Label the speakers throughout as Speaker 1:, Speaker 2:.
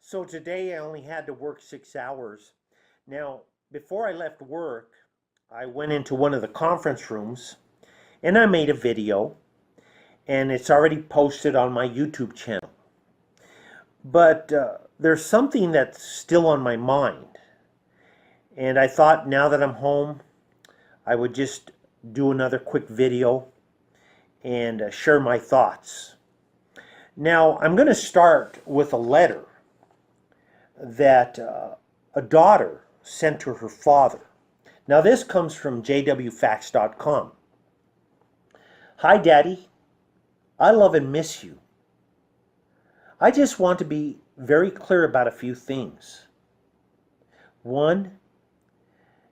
Speaker 1: So today I only had to work 6 hours. Now, before I left work, I went into one of the conference rooms and I made a video, and it's already posted on my YouTube channel. But there's something that's still on my mind. And I thought now that I'm home, I would just do another quick video and share my thoughts. Now, I'm going to start with a letter that a daughter sent to her father. Now, this comes from jwfacts.com. Hi, Daddy. I love and miss you. I just want to be very clear about a few things. One,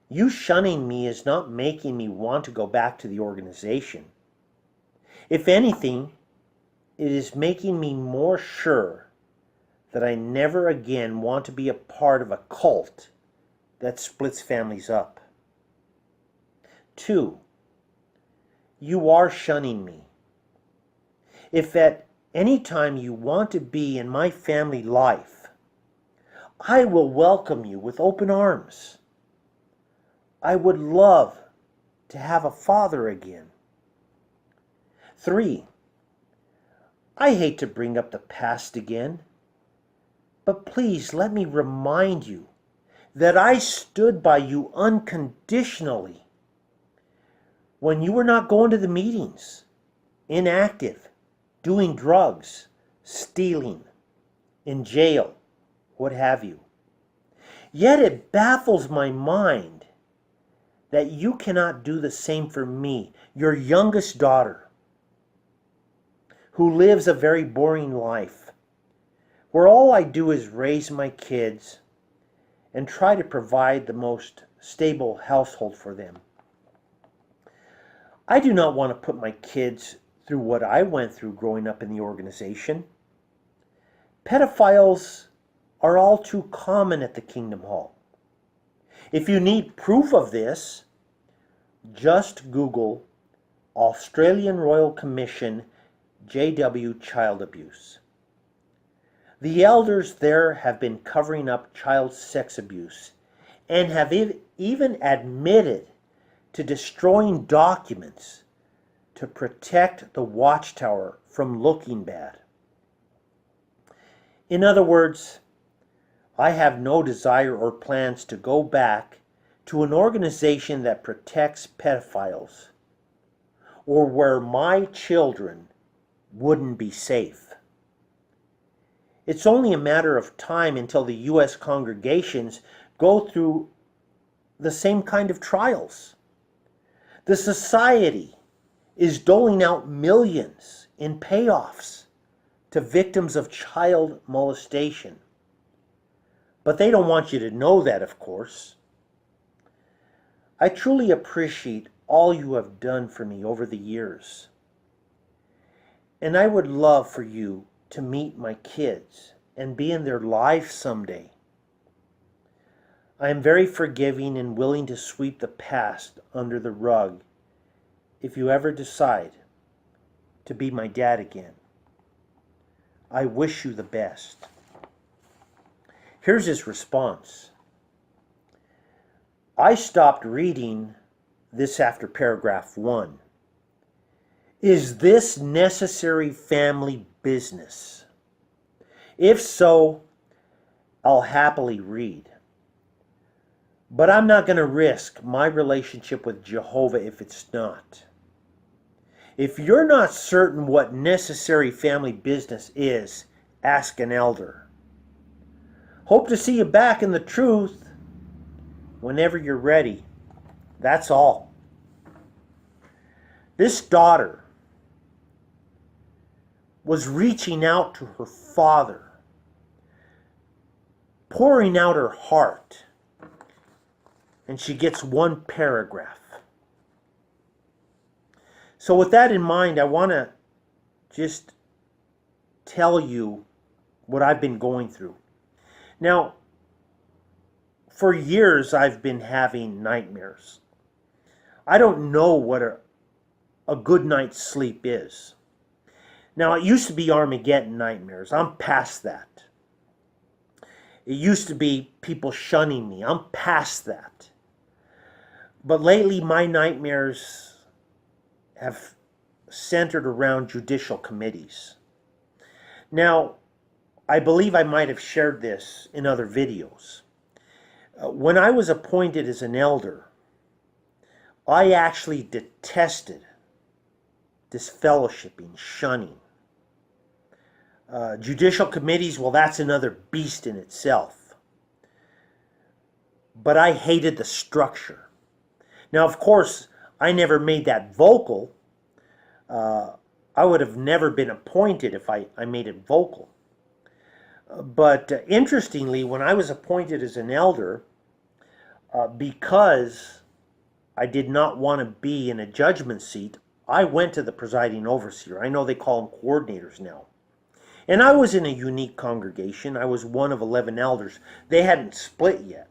Speaker 1: you shunning me is not making me want to go back to the organization. If anything, it is making me more sure that I never again want to be a part of a cult that splits families up. Two, you are shunning me. If at any time you want to be in my family life, I will welcome you with open arms. I would love to have a father again. Three, I hate to bring up the past again, but please let me remind you that I stood by you unconditionally when you were not going to the meetings, inactive, doing drugs, stealing, in jail, what have you. Yet it baffles my mind that you cannot do the same for me, your youngest daughter, who lives a very boring life, where all I do is raise my kids and try to provide the most stable household for them. I do not want to put my kids through what I went through growing up in the organization. Pedophiles are all too common at the Kingdom Hall. If you need proof of this, just Google Australian Royal Commission JW child abuse. The elders there have been covering up child sex abuse and have even admitted to destroying documents to protect the watchtower from looking bad. In other words, I have no desire or plans to go back to an organization that protects pedophiles or where my children wouldn't be safe. It's only a matter of time until the U.S. congregations go through the same kind of trials. The society is doling out millions in payoffs to victims of child molestation. But they don't want you to know that, of course. I truly appreciate all you have done for me over the years. And I would love for you to meet my kids and be in their life someday. I am very forgiving and willing to sweep the past under the rug if you ever decide to be my dad again. I wish you the best. Here's his response. I stopped reading this after paragraph 1. Is this necessary family business? If so, I'll happily read. But I'm not going to risk my relationship with Jehovah if it's not. If you're not certain what necessary family business is, ask an elder. Hope to see you back in the truth whenever you're ready. That's all. This daughter was reaching out to her father, pouring out her heart, and she gets one paragraph. So with that in mind, I want to just tell you what I've been going through. Now, for years I've been having nightmares. I don't know what a good night's sleep is. Now, it used to be Armageddon nightmares. I'm past that. It used to be people shunning me. I'm past that. But lately, my nightmares have centered around judicial committees. Now, I believe I might have shared this in other videos. When I was appointed as an elder, I actually detested disfellowshipping, shunning. Judicial committees, well, that's another beast in itself. But I hated the structure. Now, of course, I never made that vocal. I would have never been appointed if I made it vocal. But interestingly, when I was appointed as an elder, because I did not want to be in a judgment seat, I went to the presiding overseer. I know they call them coordinators now. And I was in a unique congregation. I was one of 11 elders. They hadn't split yet,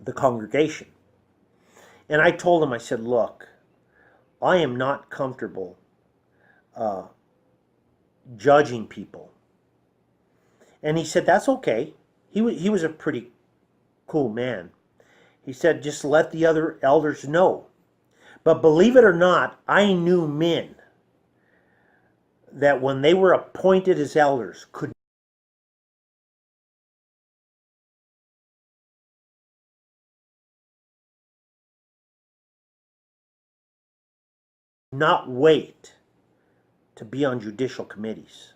Speaker 1: the congregation. And I told him, I said, look, I am not comfortable judging people. And he said, that's okay. He was a pretty cool man. He said, just let the other elders know. But believe it or not, I knew men that when they were appointed as elders could not wait to be on judicial committees.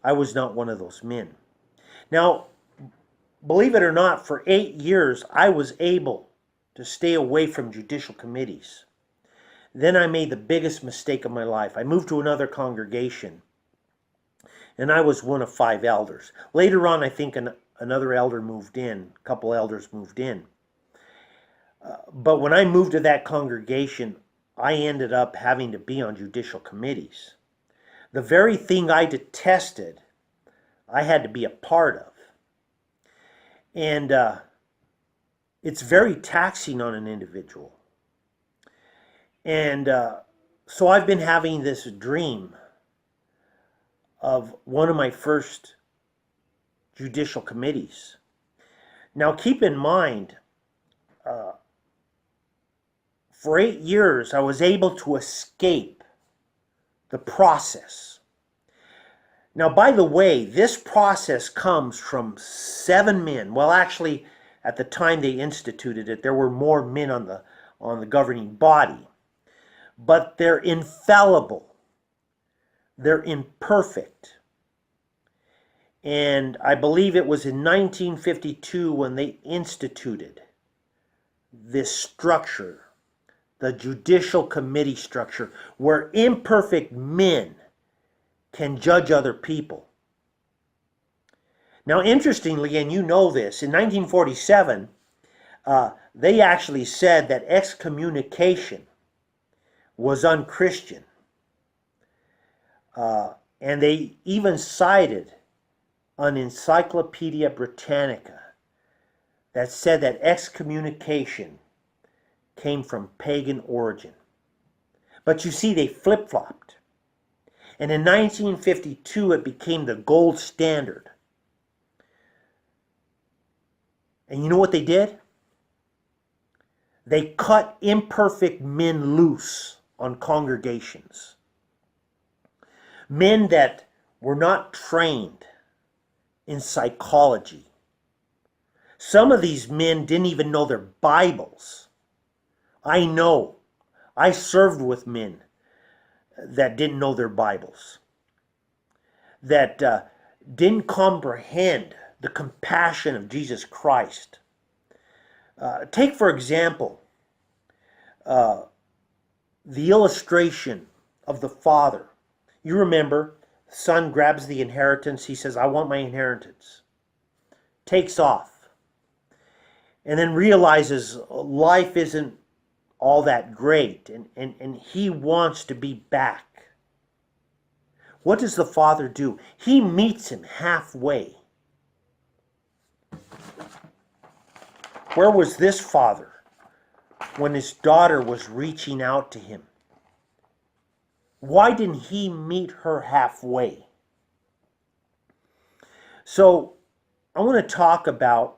Speaker 1: I was not one of those men. Now, believe it or not, for 8 years, I was able to stay away from judicial committees. Then I made the biggest mistake of my life. I moved to another congregation, and I was one of 5 elders. Later on, I think another elder moved in, a couple elders moved in. But when I moved to that congregation, I ended up having to be on judicial committees. The very thing I detested, I had to be a part of. And it's very taxing on an individual. And so I've been having this dream of one of my first judicial committees. Now keep in mind, for 8 years I was able to escape the process. Now, by the way, this process comes from 7 men. Well, actually, at the time they instituted it, there were more men on the governing body. But they're infallible. They're imperfect. And I believe it was in 1952 when they instituted this structure, the judicial committee structure, where imperfect men can judge other people. Now, interestingly, and you know this, in 1947, they actually said that excommunication was unchristian. And they even cited an Encyclopedia Britannica that said that excommunication came from pagan origin. But you see, they flip-flopped. And in 1952, it became the gold standard. And you know what they did? They cut imperfect men loose on congregations. Men that were not trained in psychology. Some of these men didn't even know their Bibles. I know. I served with men that didn't know their Bibles. That didn't comprehend the compassion of Jesus Christ. Take, for example, the illustration of the father. You remember, the son grabs the inheritance. He says, I want my inheritance. Takes off. And then realizes life isn't all that great. And he wants to be back. What does the father do? He meets him halfway. Where was this father when his daughter was reaching out to him? Why didn't he meet her halfway? So I want to talk about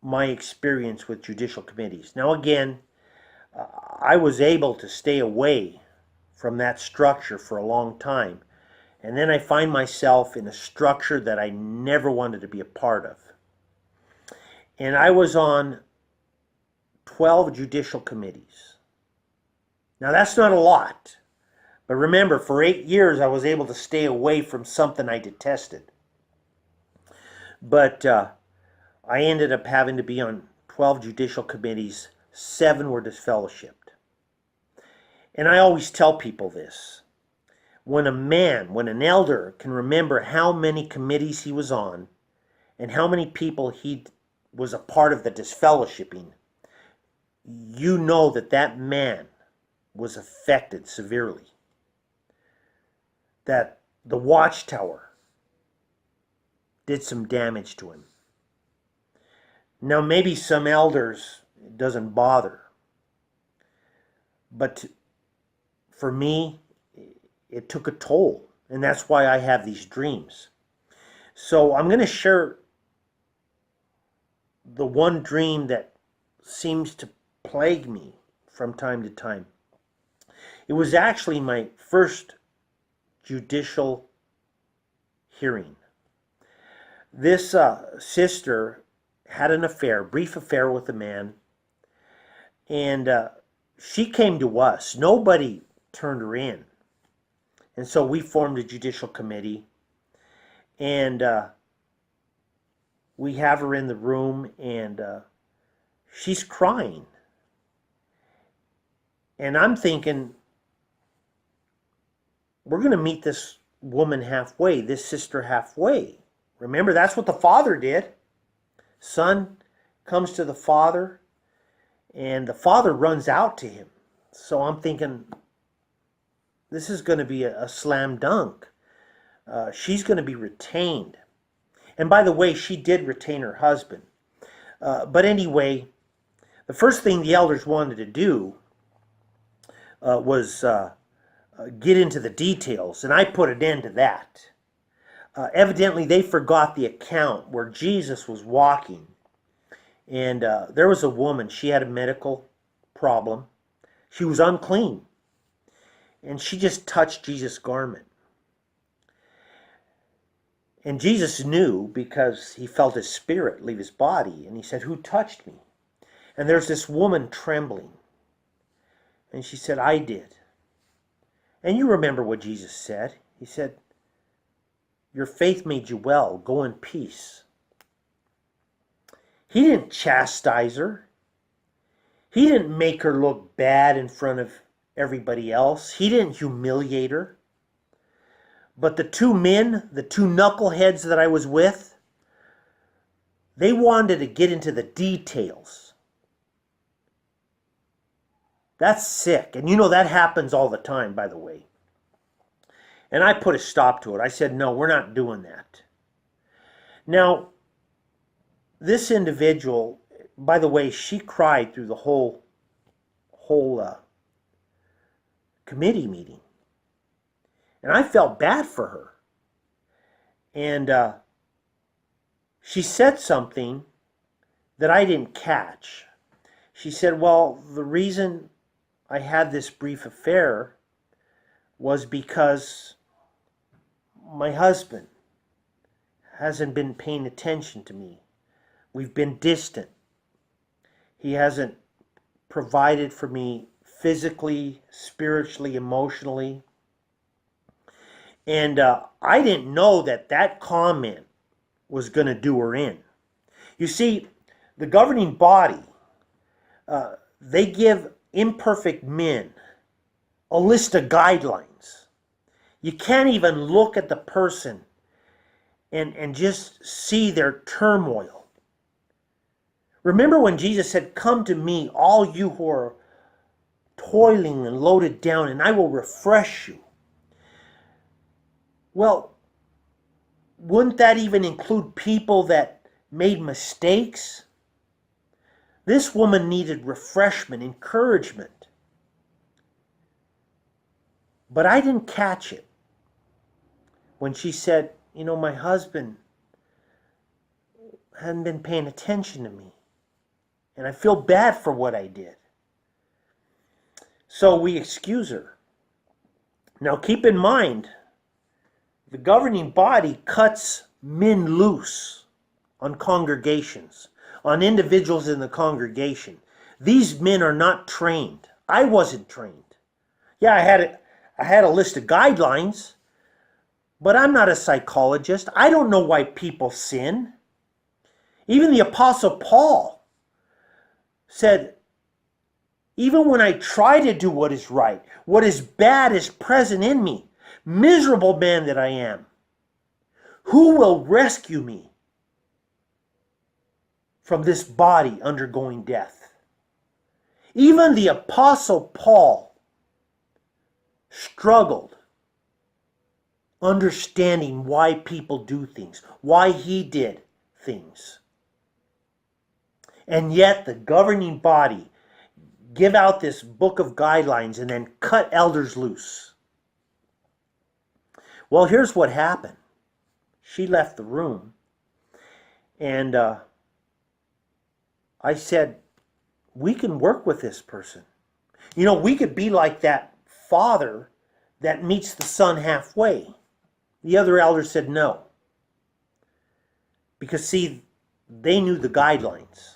Speaker 1: my experience with judicial committees. Now, again, I was able to stay away from that structure for a long time. And then I find myself in a structure that I never wanted to be a part of. And I was on 12 judicial committees. Now, that's not a lot. But remember, for 8 years, I was able to stay away from something I detested. But I ended up having to be on 12 judicial committees. 7 were disfellowshipped. And I always tell people this. When an elder can remember how many committees he was on and how many people he was a part of the disfellowshipping, you know that that man was affected severely. That the watchtower did some damage to him. Now, maybe some elders, it doesn't bother. But for me, it took a toll. And that's why I have these dreams. So I'm going to share the one dream that seems to plague me from time to time. It was actually my first judicial hearing. This sister had an affair, brief affair with a man, and she came to us. Nobody turned her in. And so we formed a judicial committee, and we have her in the room, and she's crying. And I'm thinking, we're going to meet this woman halfway, this sister halfway. Remember, that's what the father did. Son comes to the father, and the father runs out to him. So I'm thinking, this is going to be a slam dunk. She's going to be retained. And by the way, she did retain her husband. But anyway, the first thing the elders wanted to do was get into the details, and I put an end to that. Evidently, they forgot the account where Jesus was walking, and there was a woman. She had a medical problem. She was unclean, and she just touched Jesus' garment. And Jesus knew, because he felt his spirit leave his body, and he said, "Who touched me?" And there's this woman trembling, and she said, "I did." And you remember what Jesus said. He said, "Your faith made you well. Go in peace." He didn't chastise her. He didn't make her look bad in front of everybody else. He didn't humiliate her. But the two men, the two knuckleheads that I was with, they wanted to get into the details. That's sick. And you know that happens all the time, by the way. And I put a stop to it. I said, no, we're not doing that. Now, this individual, by the way, she cried through the whole committee meeting. And I felt bad for her. And she said something that I didn't catch. She said, well, the reason I had this brief affair was because my husband hasn't been paying attention to me. We've been distant. He hasn't provided for me physically, spiritually, emotionally. And I didn't know that that comment was going to do her in. You see, the governing body, they give imperfect men a list of guidelines. You can't even look at the person and just see their turmoil. Remember when Jesus said, "Come to me, all you who are toiling and loaded down, and I will refresh you." Well, wouldn't that even include people that made mistakes? This woman needed refreshment, encouragement. But I didn't catch it when she said, you know, my husband hadn't been paying attention to me. And I feel bad for what I did. So we excuse her. Now keep in mind, the governing body cuts men loose on congregations, on individuals in the congregation. These men are not trained. I wasn't trained. Yeah, I had a list of guidelines, but I'm not a psychologist. I don't know why people sin. Even the Apostle Paul said, even when I try to do what is right, what is bad is present in me. Miserable man that I am. Who will rescue me from this body undergoing death? Even the Apostle Paul struggled understanding why people do things, why he did things. And yet the governing body give out this book of guidelines and then cut elders loose. Well, here's what happened. She left the room, and I said, we can work with this person. You know, we could be like that father that meets the son halfway. The other elders said no. Because, see, they knew the guidelines.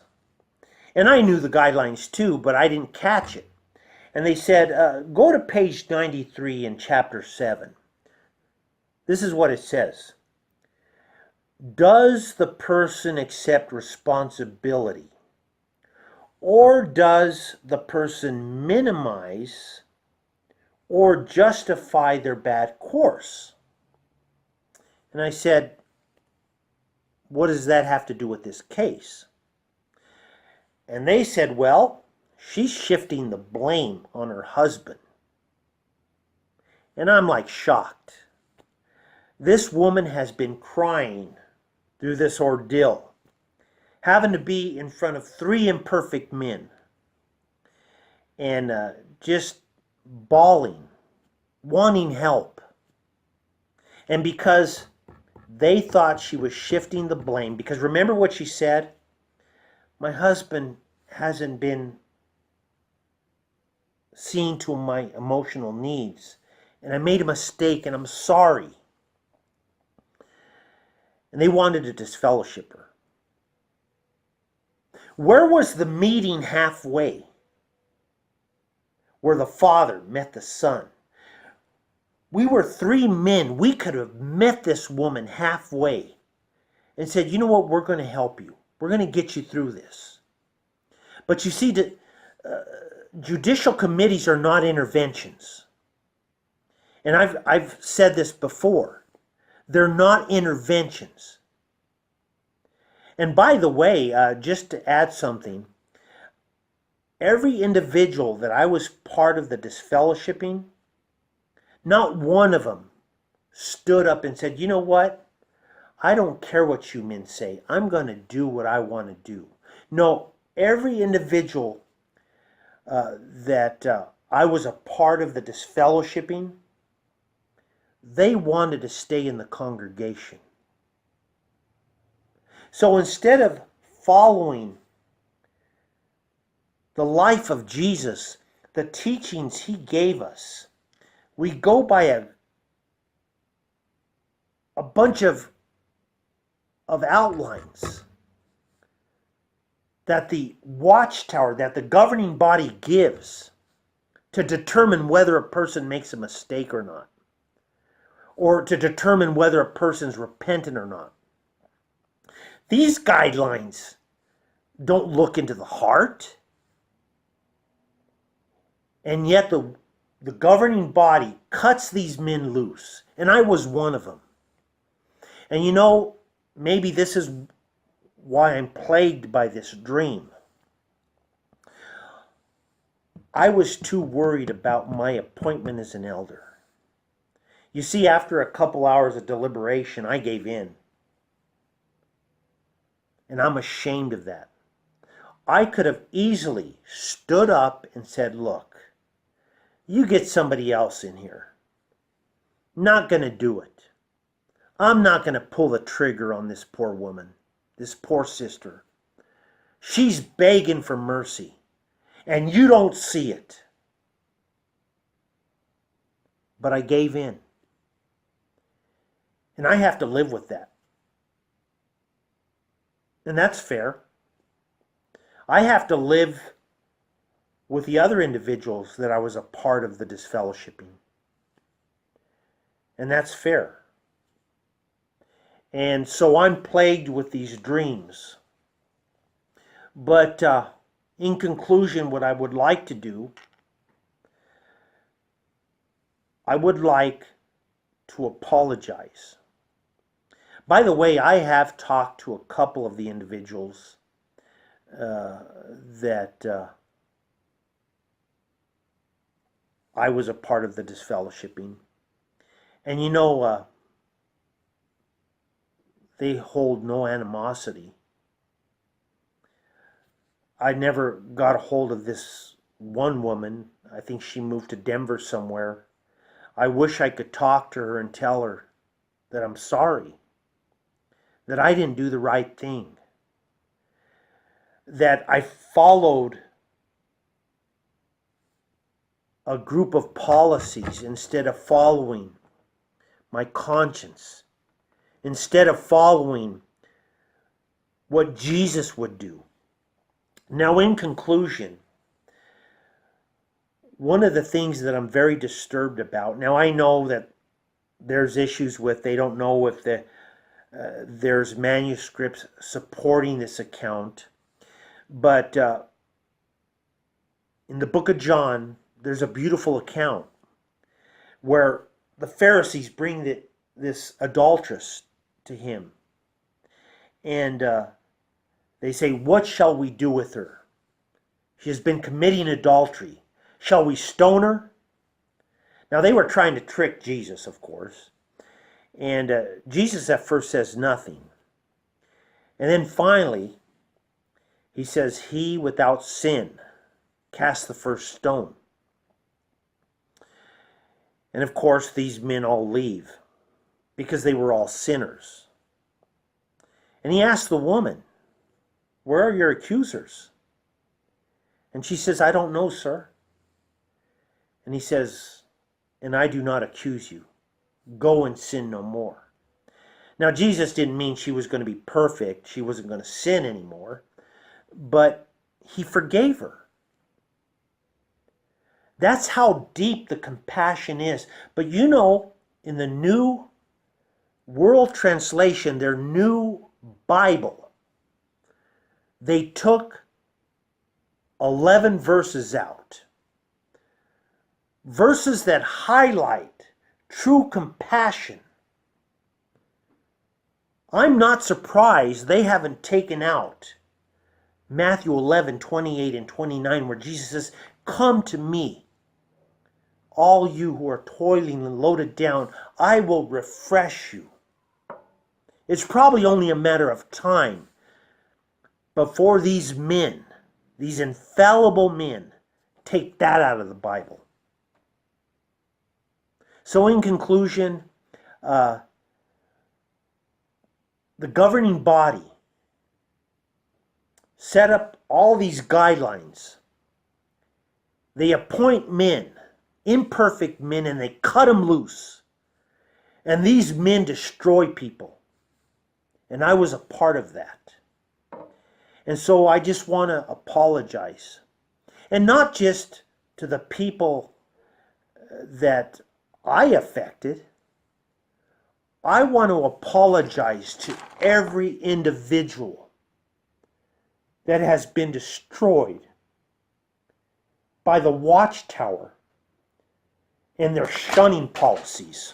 Speaker 1: And I knew the guidelines too, but I didn't catch it. And they said, go to page 93 in chapter 7. This is what it says. Does the person accept responsibility? Or does the person minimize or justify their bad course? And I said, what does that have to do with this case? And they said, well, she's shifting the blame on her husband. And I'm like shocked. This woman has been crying through this ordeal, having to be in front of 3 imperfect men, and just bawling, wanting help. And because they thought she was shifting the blame, because remember what she said? My husband hasn't been seeing to my emotional needs, and I made a mistake, and I'm sorry. And they wanted to disfellowship her. Where was the meeting halfway? Where the father met the son. We were 3 men. We could have met this woman halfway and said, you know what, we're going to help you. We're going to get you through this. But you see, judicial committees are not interventions. And I've said this before. They're not interventions. And by the way, just to add something, every individual that I was part of the disfellowshipping, not one of them stood up and said, you know what? I don't care what you men say. I'm going to do what I want to do. No, every individual that I was a part of the disfellowshipping, they wanted to stay in the congregation. So instead of following the life of Jesus, the teachings he gave us, we go by a bunch of outlines that the watchtower, that the governing body gives to determine whether a person makes a mistake or not, or to determine whether a person's repentant or not. These guidelines don't look into the heart. And yet the governing body cuts these men loose. And I was one of them. And you know, maybe this is why I'm plagued by this dream. I was too worried about my appointment as an elder. You see, after a couple hours of deliberation, I gave in. And I'm ashamed of that. I could have easily stood up and said, look, you get somebody else in here. Not going to do it. I'm not going to pull the trigger on this poor woman, this poor sister. She's begging for mercy, and you don't see it. But I gave in. And I have to live with that. And that's fair. I have to live with the other individuals that I was a part of the disfellowshipping. And that's fair. And so I'm plagued with these dreams. But in conclusion, what I would like to do, I would like to apologize. By the way, I have talked to a couple of the individuals that I was a part of the disfellowshipping. And you know, they hold no animosity. I never got a hold of this one woman. I think she moved to Denver somewhere. I wish I could talk to her and tell her that I'm sorry, that I didn't do the right thing, that I followed a group of policies instead of following my conscience, instead of following what Jesus would do. Now, in conclusion, one of the things that I'm very disturbed about, now I know that there's issues with, they don't know if there's manuscripts supporting this account, but in the book of John, there's a beautiful account where the Pharisees bring this adulteress to him. And they say, "What shall we do with her? She has been committing adultery. Shall we stone her?" Now they were trying to trick Jesus, of course. And Jesus at first says nothing. And then finally, he says, "He without sin cast the first stone." And of course, these men all leave because they were all sinners. And he asked the woman, "Where are your accusers?" And she says, "I don't know, sir." And he says, "And I do not accuse you. Go and sin no more." Now, Jesus didn't mean she was going to be perfect. She wasn't going to sin anymore. But he forgave her. That's how deep the compassion is. But you know, in the New World Translation, their New Bible, they took 11 verses out. Verses that highlight true compassion. I'm not surprised they haven't taken out Matthew 11:28 and 29, where Jesus says, "Come to me, all you who are toiling and loaded down, I will refresh you." It's probably only a matter of time before these men, these infallible men, take that out of the Bible. So in conclusion, the governing body set up all these guidelines. They appoint men, imperfect men, and they cut them loose. And these men destroy people. And I was a part of that. And so I just want to apologize. And not just to the people that I affected. I want to apologize to every individual that has been destroyed by the Watchtower and their shunning policies.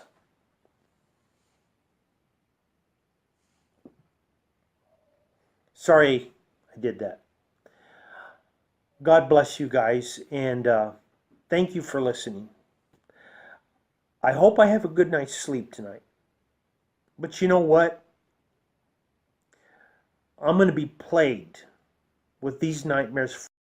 Speaker 1: Sorry I did that. God bless you guys, and thank you for listening. I hope I have a good night's sleep tonight. But you know what? I'm going to be plagued with these nightmares